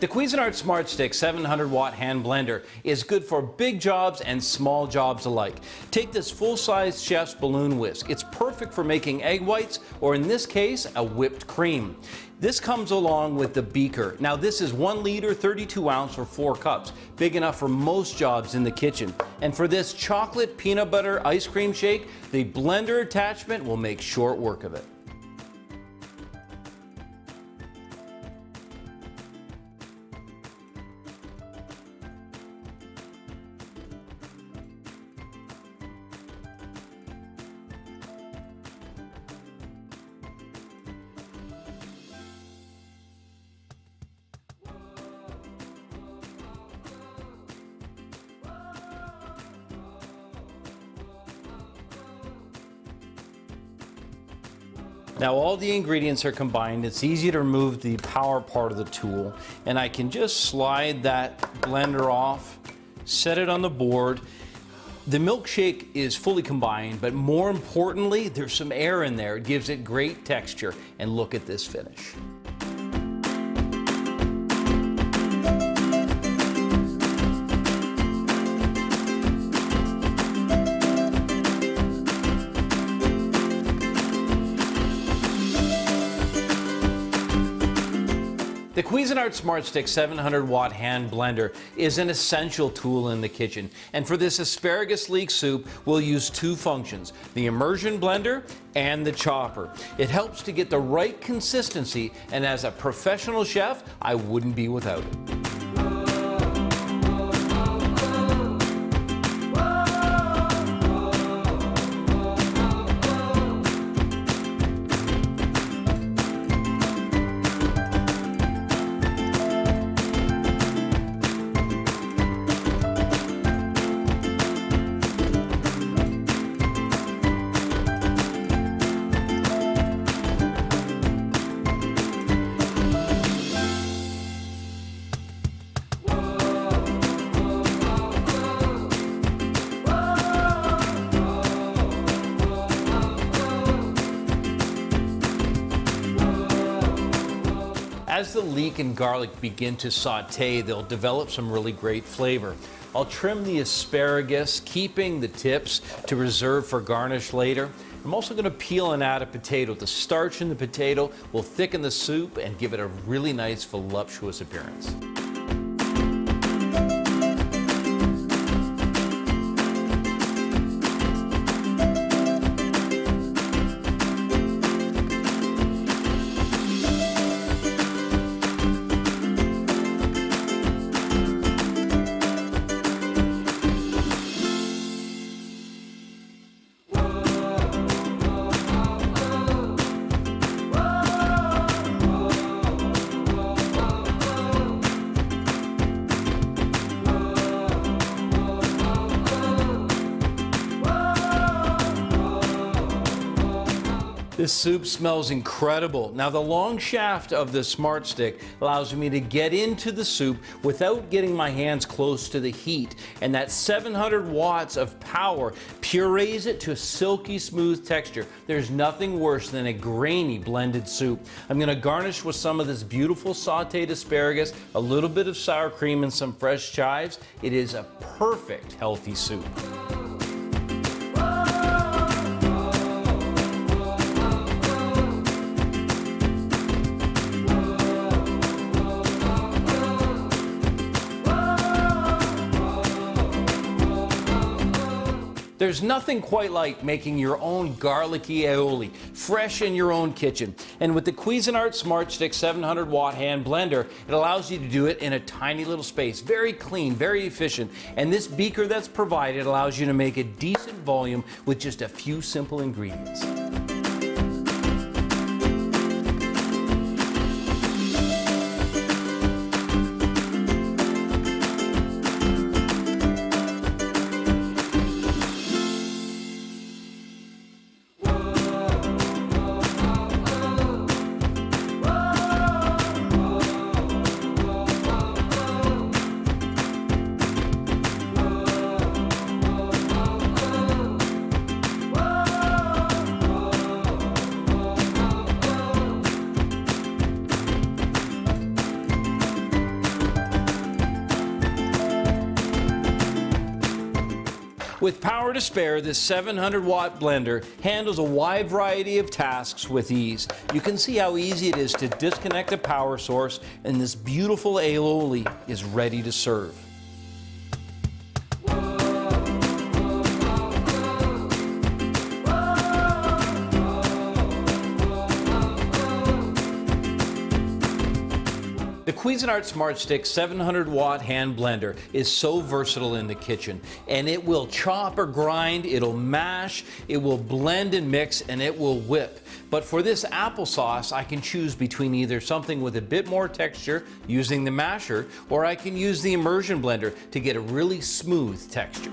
The Cuisinart Smart Stick 700-watt hand blender is good for big jobs and small jobs alike. Take this full-size chef's balloon whisk. It's perfect for making egg whites, or in this case, a whipped cream. This comes along with the beaker. Now this is 1 liter, 32 ounce, or 4 cups, big enough for most jobs in the kitchen. And for this chocolate peanut butter ice cream shake, the blender attachment will make short work of it. Now all the ingredients are combined. It's easy to remove the power part of the tool, and I can just slide that blender off, set it on the board. The milkshake is fully combined, but more importantly, there's some air in there. It gives it great texture, and look at this finish. The Cuisinart Smart Stick 700-watt hand blender is an essential tool in the kitchen. And for this asparagus leek soup, we'll use 2 functions, the immersion blender and the chopper. It helps to get the right consistency, and as a professional chef, I wouldn't be without it. As the leek and garlic begin to saute, they'll develop some really great flavor. I'll trim the asparagus, keeping the tips to reserve for garnish later. I'm also going to peel and add a potato. The starch in the potato will thicken the soup and give it a really nice, voluptuous appearance. This soup smells incredible. Now the long shaft of the Smart Stick allows me to get into the soup without getting my hands close to the heat. And that 700 watts of power purees it to a silky smooth texture. There's nothing worse than a grainy blended soup. I'm gonna garnish with some of this beautiful sauteed asparagus, a little bit of sour cream and some fresh chives. It is a perfect healthy soup. There's nothing quite like making your own garlicky aioli, fresh in your own kitchen. And with the Cuisinart Smart Stick 700-watt hand blender, it allows you to do it in a tiny little space. Very clean, very efficient. And this beaker that's provided allows you to make a decent volume with just a few simple ingredients. With power to spare, this 700-watt blender handles a wide variety of tasks with ease. You can see how easy it is to disconnect a power source, and this beautiful aioli is ready to serve. The Cuisinart Smart Stick 700-watt hand blender is so versatile in the kitchen, and it will chop or grind, it'll mash, it will blend and mix, and it will whip. But for this applesauce, I can choose between either something with a bit more texture using the masher, or I can use the immersion blender to get a really smooth texture.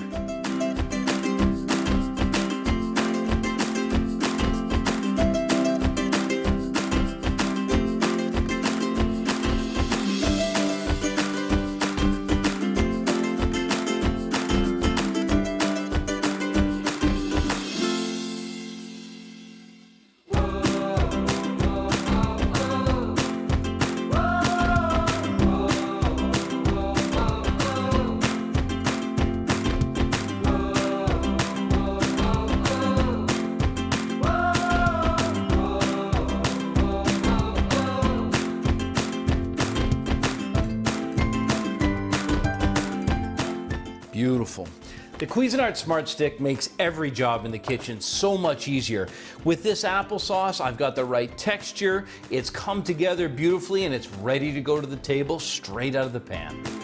Beautiful. The Cuisinart Smart Stick makes every job in the kitchen so much easier. With this applesauce, I've got the right texture, it's come together beautifully, and it's ready to go to the table straight out of the pan.